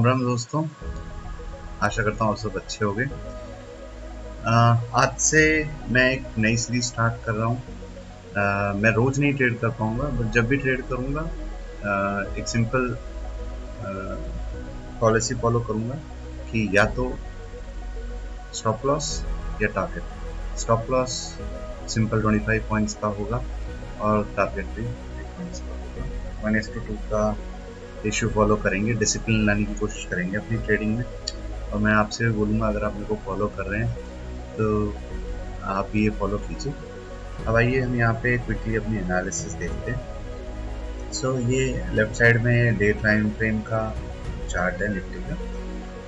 राम राम दोस्तों, आशा करता हूँ आप सब अच्छे होंगे। आज से मैं एक नई सीरीज स्टार्ट कर रहा हूँ। मैं रोज नहीं ट्रेड कर पाऊंगा, बट जब भी ट्रेड करूंगा एक सिंपल पॉलिसी फॉलो करूंगा कि या तो स्टॉप लॉस या target. Stop loss simple 25 points का होगा और टारगेट भी 50 पॉइंट्स का होगा। 1:2 का रेशियो फॉलो करेंगे, डिसिप्लिन लाने की कोशिश करेंगे अपनी ट्रेडिंग में। और मैं आपसे भी बोलूँगा, अगर आप मेरे को फॉलो कर रहे हैं तो आप भी ये फॉलो कीजिए। अब आइए हम यहाँ पे क्विकली अपनी एनालिसिस देखते हैं। ये लेफ्ट साइड में डे टाइम फ्रेम का चार्ट है निफ्टी का।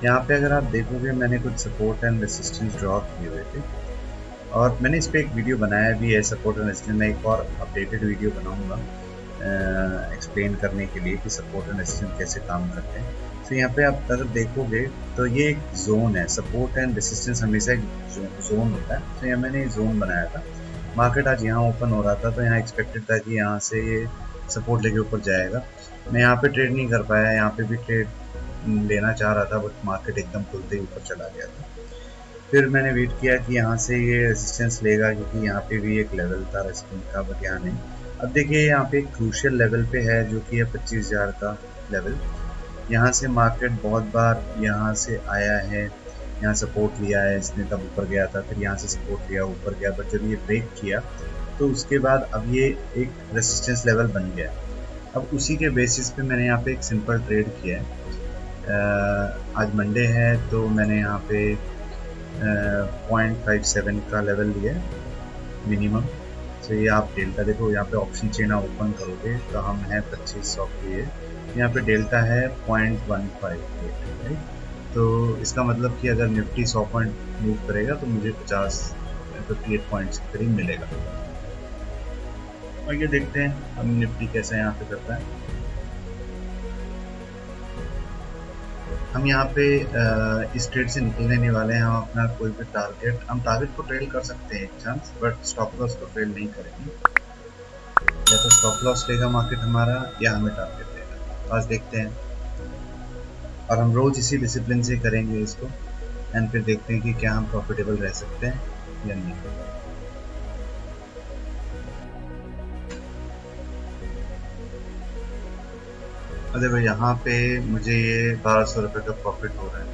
यहाँ पे अगर आप देखोगे, मैंने कुछ सपोर्ट एंड रेसिस्टेंस ड्रॉ किए हुए थे और मैंने इस पर एक वीडियो बनाया भी है, सपोर्ट एंड रेसिस्टेंस। मैं एक और अपडेटेड वीडियो बनाऊंगा एक्सप्लेन करने के लिए कि सपोर्ट एंड रेसिस्टेंस कैसे काम करते हैं। यहाँ पे आप अगर देखोगे तो ये एक जोन है। सपोर्ट एंड रेसिस्टेंस हमेशा एक जोन होता है। यहाँ मैंने जोन बनाया था। मार्केट आज यहाँ ओपन हो रहा था तो यहाँ एक्सपेक्टेड था कि यहाँ से ये सपोर्ट लेके ऊपर जाएगा। मैं यहाँ पे ट्रेड नहीं कर पाया, यहाँ पे भी ट्रेड लेना चाह रहा था, बट मार्केट एकदम खुलते ही ऊपर चला गया था। फिर मैंने वेट किया कि यहाँ से ये रेजिस्टेंस लेगा, क्योंकि यहाँ पे भी एक लेवल था रेजिस्टेंस का, बट यहाँ नहीं। अब देखिए यहाँ पे एक क्रूशियल लेवल पे है जो कि है 25,000 का लेवल। यहाँ से मार्केट बहुत बार यहाँ से आया है, यहाँ सपोर्ट लिया है इसने, तब ऊपर गया था, फिर यहाँ से सपोर्ट लिया ऊपर गया, बट जब ये ब्रेक किया तो उसके बाद अब ये एक रेजिस्टेंस लेवल बन गया। अब उसी के बेसिस पे मैंने यहाँ पे एक सिंपल ट्रेड किया है। आज मंडे है तो मैंने यहाँ पे 0.57 का लेवल लिया है मिनिमम। ये आप डेल्टा देखो, यहाँ पे ऑप्शन चेन आप ओपन करोगे तो हम हैं 2500 के। यहाँ पे डेल्टा है 0.158। तो इसका मतलब कि अगर निफ्टी 100 पॉइंट मूव करेगा तो मुझे 58 पॉइंट्स के करीब मिलेगा। और ये देखते हैं हम निफ्टी कैसे यहाँ पे करता है। हम यहाँ पे इस ट्रेड से निकलने नहीं वाले हैं। हम अपना कोई भी टारगेट, हम टारगेट को ट्रेल कर सकते हैं एक चांस, बट स्टॉप लॉस को ट्रेल नहीं करेंगे। या तो स्टॉप लॉस लेगा मार्केट हमारा, या हमें टारगेट लेगा। तो आज देखते हैं, और हम रोज इसी डिसिप्लिन से करेंगे इसको, एंड फिर देखते हैं कि क्या हम प्रॉफिटेबल रह सकते हैं या नहीं। देखो यहाँ पे मुझे ये 1200 रुपये का प्रॉफिट हो रहा है।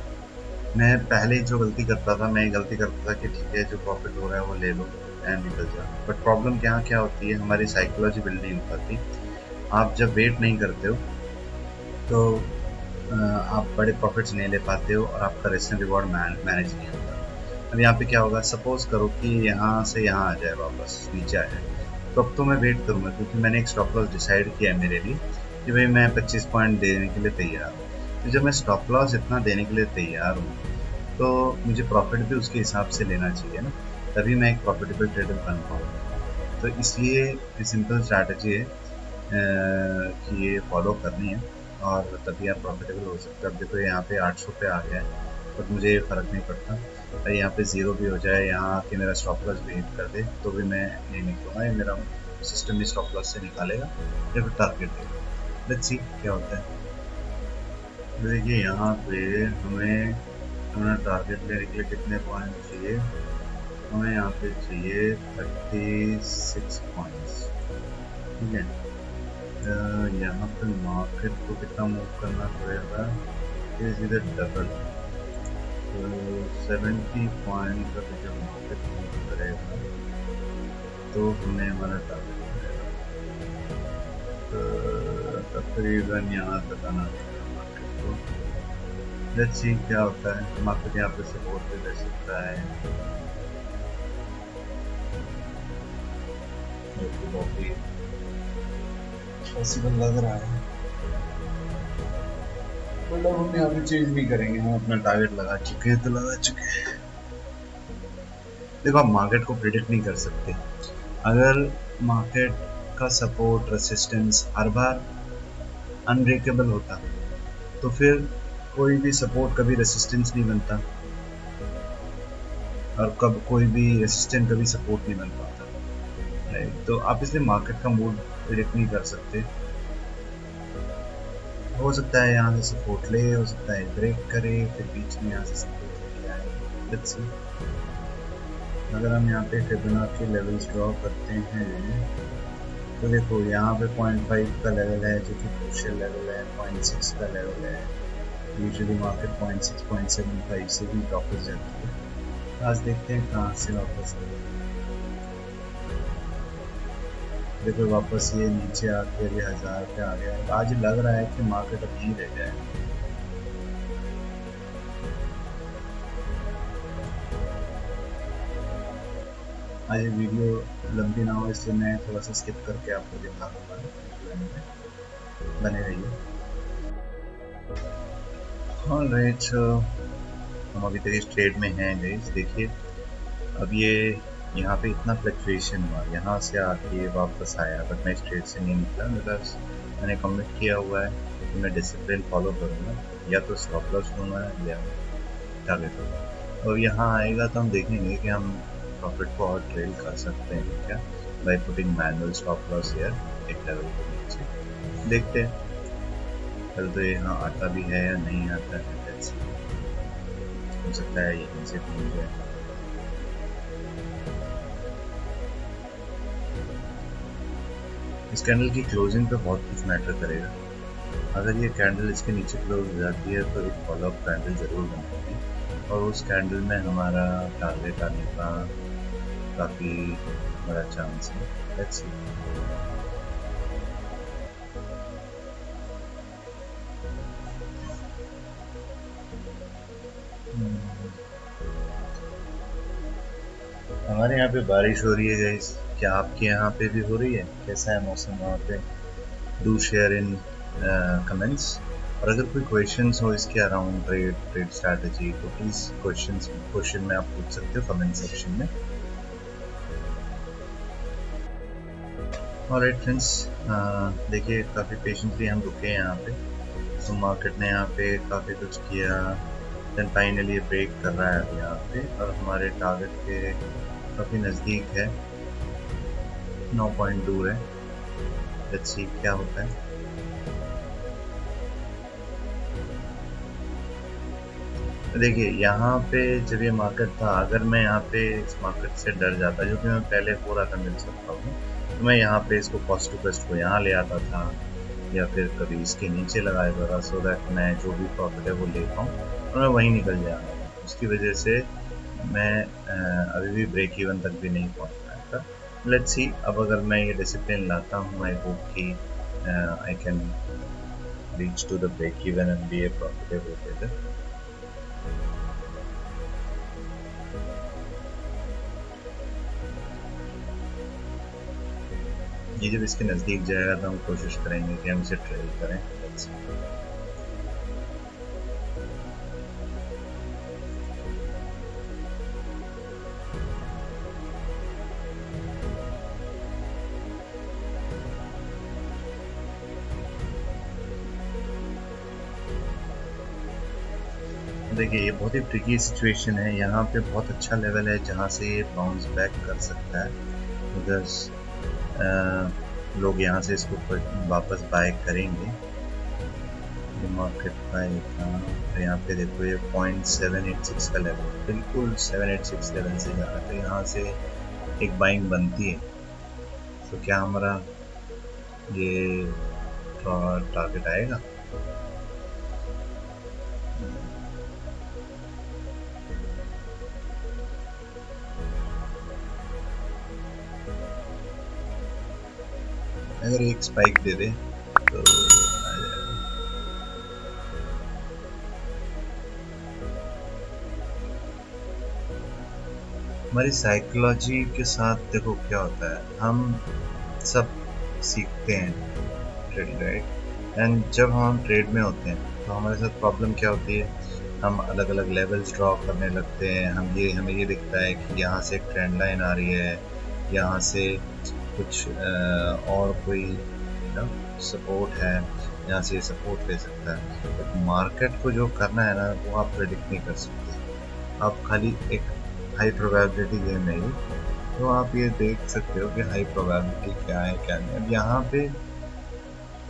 मैं पहले जो गलती करता था, मैं गलती करता था कि ठीक है जो प्रॉफिट हो रहा है वो ले लो एंड निकल जाओ। बट प्रॉब्लम क्या होती है, हमारी साइकोलॉजी बिल्ड नहीं हो पाती। आप जब वेट नहीं करते हो तो आप बड़े प्रॉफिट्स नहीं ले पाते हो और आपका रिस्क एंड रिवॉर्ड मैनेज नहीं होता। अब यहाँ पे क्या होगा, सपोज करो कि यहाँ से यहाँ आ जाए, वापस नीचे आ जाए, तो अब तो मैं वेट करूँगा, क्योंकि मैंने एक स्टॉप लॉस डिसाइड किया है मेरे लिए कि भाई मैं 25 पॉइंट देने के लिए तैयार हूँ। तो जब मैं स्टॉप लॉस इतना देने के लिए तैयार हूँ तो मुझे प्रॉफिट भी उसके हिसाब से लेना चाहिए ना, तभी मैं एक प्रॉफिटेबल ट्रेडर बन पाऊँ। तो इसलिए सिंपल स्ट्रैटेजी है कि ये फॉलो करनी है और तभी आप प्रॉफिटेबल हो सकते हैं। अब देखो यहाँ पे 800 पे आ गया है, बट मुझे फ़र्क नहीं पड़ता। अरे यहाँ पे ज़ीरो भी हो जाए, यहाँ आके मेरा स्टॉप लॉस भी हिट कर दे तो भी मैं नहीं निकलूँगा। ये मेरा सिस्टम भी स्टॉप लॉस से निकालेगा या फिर टारगेट देगा। लेट्स सी क्या होता है। देखिए यहाँ पे हमें अपना टारगेट लेने के लिए कितने पॉइंट चाहिए, हमें यहाँ पे चाहिए 36 पॉइंट्स। ठीक है, यहाँ पे मार्केट को कितना मूव करना पड़ेगा, इधर डबल, तो 70 पॉइंट का जब मार्केट मूव करेगा तो हमें हमारा टारगेट मिलेगा। तो तकरीबन यहाँ तक आना पड़ेगा मार्केट को। लेट्स सी क्या होता है। मार्केट यहाँ पे सपोर्ट भी ले सकता है, बहुत ही पॉसिबल लग रहा है। मतलब हम यहाँ पे चेंज नहीं करेंगे, हम अपना टारगेट लगा चुके हैं तो लगा चुके हैं। देखो आप मार्केट को प्रिडिक्ट नहीं कर सकते। अगर मार्केट का सपोर्ट रेसिस्टेंस हर बार अनब्रेकेबल होता तो फिर कोई भी सपोर्ट कभी रेसिस्टेंस नहीं बनता, और कब कोई भी रेसिस्टेंट कभी सपोर्ट नहीं बन पाता, राइट। तो आप इसलिए मार्केट का मूड प्रिडिक्ट नहीं कर सकते। हो सकता है यहाँ से सपोर्ट ले, हो सकता है ब्रेक करे, फिर बीच में यहाँ से सपोर्ट लेके आए। Let's see. अगर हम यहाँ पे फिबोनाची लेवल्स ड्रॉ करते हैं तो देखो यहाँ पे 0.5 का लेवल है जो कि क्रूशियल लेवल है, 0.6 का लेवल है। यूजुअली मार्केट 0.6 0.75 से भी वापस जाती है। आज देखते हैं कहाँ से वापस। देखो वापस ये नीचे आके अभी 1000 पे आ गया है। आज लग रहा है कि मार्केट अब यहीं रह जाएगा। आज ये वीडियो लंबी ना हो इसलिए मैं थोड़ा सा स्किप करके आपको दिखा दूंगा, बने रहिए। ऑलराइट, हम अभी तक इस ट्रेड में हैं गाइस। देखिए अब ये यहाँ पे इतना फ्लक्चुएशन हुआ, यहाँ से आके वापस आया, बट मैं इस ट्रेड से नहीं निकला बिकॉज मैंने कमिट किया हुआ है कि मैं डिसिप्लिन फॉलो करूँगा, या तो स्टॉप लॉस लूँगा या टारगेट लूँगा। और यहाँ आएगा तो हम देखेंगे कि हम प्रॉफिट को और ट्रेल कर सकते हैं क्या, by putting manual stop loss या एक लेवल के नीचे। देखते हैं कल तो यहाँ आता भी है या नहीं आता है। हो सकता है यहीं से घूम जाए। इस कैंडल की क्लोजिंग पे बहुत कुछ मैटर करेगा। अगर ये कैंडल इसके नीचे क्लोज हो जाती है तो एक फॉलोअप कैंडल जरूर बनेगी और उस कैंडल में हमारा टारगेट आने का काफ़ी बड़ा चांस है। Let's see. हमारे यहाँ पे बारिश हो रही है गाइस, क्या आपके यहाँ पे भी हो रही है? कैसा है मौसम वहाँ पे? Do share in comments. और अगर कोई क्वेश्चंस हो इसके अराउंड ट्रेड स्ट्रैटेजी तो प्लीज़ क्वेश्चन में आप पूछ सकते हो कमेंट सेक्शन में। ऑलराइट फ्रेंड्स, देखिए काफ़ी पेशेंटली हम रुके हैं यहाँ पे। तो मार्केट ने यहाँ पे काफ़ी कुछ किया, देन फाइनली ब्रेक कर रहा है अभी यहाँ पे और हमारे टारगेट के काफ़ी नज़दीक है, 9 पॉइंट दूर है। लेट्स सी क्या होता है। देखिए यहाँ पे जब ये मार्केट था, अगर मैं यहाँ पे इस मार्केट से डर जाता, जो कि मैं पहले हो रहा था मिल सकता हूँ, तो मैं यहाँ पे इसको कॉस्ट टू कॉस्ट को यहाँ ले आता था या फिर कभी इसके नीचे लगाया था, सो दैट मैं जो भी प्रॉफिट है वो ले पाऊँ और मैं वहीं निकल जाऊँ। उसकी वजह से मैं अभी भी ब्रेक इवन तक भी नहीं पहुँच पाया था। लेट्स सी, अब अगर मैं ये डिसिप्लिन लाता हूँ, आई होप कि I can reach to the break even and be a profitable trader. ये जब इसके नज़दीक जाएगा तो हम कोशिश करेंगे कि हम इसे ट्रेल करें। देखिए ये बहुत ही ट्रिकी सिचुएशन है, यहाँ पे बहुत अच्छा लेवल है जहाँ से ये बाउंस बैक कर सकता है, बिकॉज लोग यहाँ से इसको वापस बाय करेंगे। मार्केट बाय था यहाँ पे देखो, ये 0.786 का लेवल, बिल्कुल 786 लेवल से जा रहा है, तो यहाँ से एक बाइंग बनती है। तो क्या हमारा ये टारगेट आएगा? अगर एक स्पाइक दे दे तो आ जाएगा। हमारी साइकोलॉजी के साथ देखो क्या होता है, हम सब सीखते हैं ट्रेडिंग, राइट? एंड जब हम ट्रेड में होते हैं तो हमारे साथ प्रॉब्लम क्या होती है, हम अलग अलग लेवल्स ड्रॉ करने लगते हैं। हमें ये दिखता है कि यहाँ से एक ट्रेंड लाइन आ रही है, यहाँ से कुछ और कोई सपोर्ट है, यहाँ से सपोर्ट ले सकता है। तो मार्केट को जो करना है ना वो आप प्रेडिक्ट नहीं कर सकते, आप खाली एक हाई प्रोबेबिलिटी गेम है ये, तो आप ये देख सकते हो कि हाई प्रोबेबिलिटी क्या है क्या नहीं। अब यहाँ पे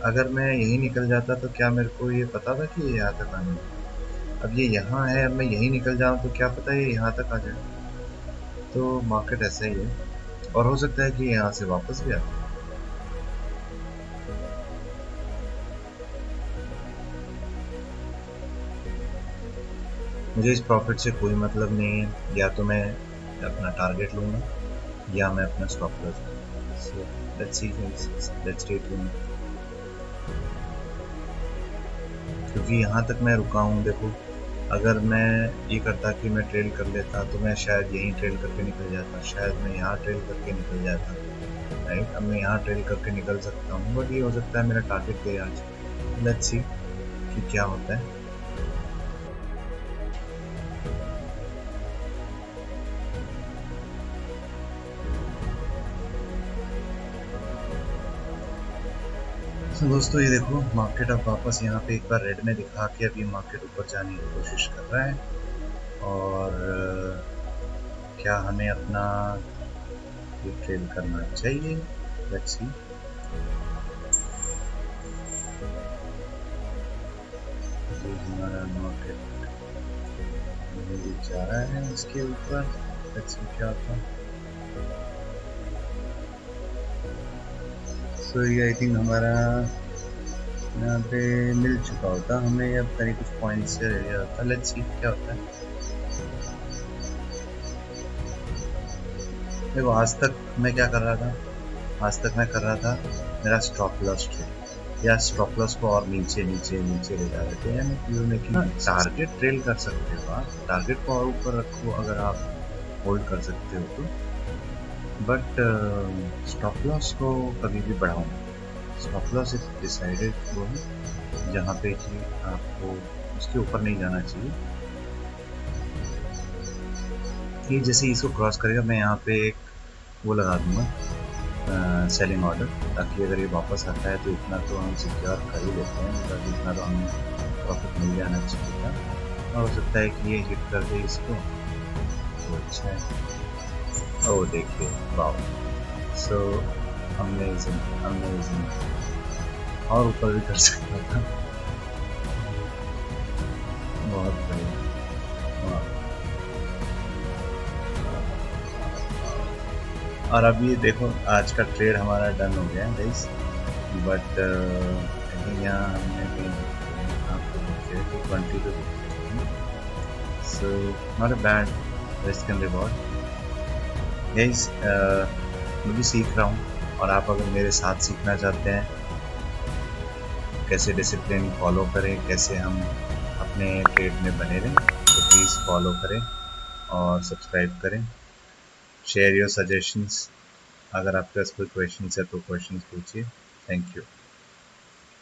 अगर मैं यही निकल जाता तो क्या मेरे को ये पता था कि ये यहाँ तक आने वाला? अब ये यहाँ है, अब मैं यही निकल जाऊँ तो क्या पता ये यहाँ तक आ जाए। तो मार्केट ऐसा ही है, और हो सकता है कि यहाँ से वापस भी आ जाए। मुझे इस प्रॉफिट से कोई मतलब नहीं है, या तो मैं अपना टारगेट लूँगा या मैं अपना स्टॉप लॉस लूँगा। So let's see, let's stay tuned. क्योंकि यहाँ तक मैं रुका हूँ, देखो अगर मैं ये करता कि मैं ट्रेल कर लेता तो मैं शायद यहीं ट्रेल करके निकल जाता, शायद मैं यहाँ ट्रेल करके निकल जाता, राइट। अब मैं यहाँ ट्रेल करके निकल सकता हूँ, बट ये हो सकता है मेरा टारगेट दे आज। लेट्स सी कि क्या होता है। तो दोस्तों ये देखो मार्केट अब वापस यहाँ पे एक बार रेड में दिखा के अभी मार्केट ऊपर जाने की कोशिश कर रहा है। और क्या हमें अपना ये ट्रेल करना चाहिए? Let's see. ये हमारा मार्केट जा रहा है इसके ऊपर, लेट्स सी क्या होता है। सो ये आई थिंक हमारा यहाँ पे मिल चुका होता हमें, अब करीब कुछ पॉइंट से रह गया होता। लेट्स सी क्या होता है। देखो आज तक मैं क्या कर रहा था, आज तक मैं कर रहा था मेरा स्टॉप लॉस ट्रेल, या स्टॉप लॉस को और नीचे नीचे नीचे ले जा रहे थे, यानी यू मेकिंग टारगेट ट्रेल कर सकते हो आप, टारगेट को और ऊपर रखो अगर आप होल्ड कर सकते हो तो, बट स्टॉप लॉस को कभी भी बढ़ाओ। स्टॉप लॉस एक डिसाइडेड वो है जहाँ पे कि आपको उसके ऊपर नहीं जाना चाहिए। ये जैसे इसको क्रॉस करेगा मैं यहाँ पे एक वो लगा दूंगा सेलिंग ऑर्डर, ताकि अगर ये वापस आता है तो इतना तो हम सिक्योर कर ही लेते हैं, मतलब इतना तो हमें प्रॉफिट मिल जाना चाहिए था। और हो सकता है कि ये हिट कर दे इसको तो अच्छा है। ओ देखिए, वाओ, सो अमेजिंग अमेजिंग, और ऊपर भी कर सकता था, बहुत बढ़िया। और अब ये देखो आज का ट्रेड हमारा डन हो गया है गाइस, बट यहाँ हमने आपको दिखे 20 तो दिखे, so not a bad risk and reward guys. मैं भी सीख रहा हूँ, और आप अगर मेरे साथ सीखना चाहते हैं कैसे डिसिप्लिन फॉलो करें, कैसे हम अपने ट्रेड में बने रहें, तो प्लीज़ फॉलो करें और सब्सक्राइब करें। शेयर योर सजेशंस, अगर आपके पास कोई क्वेश्चन है तो क्वेश्चन पूछिए। Thank you.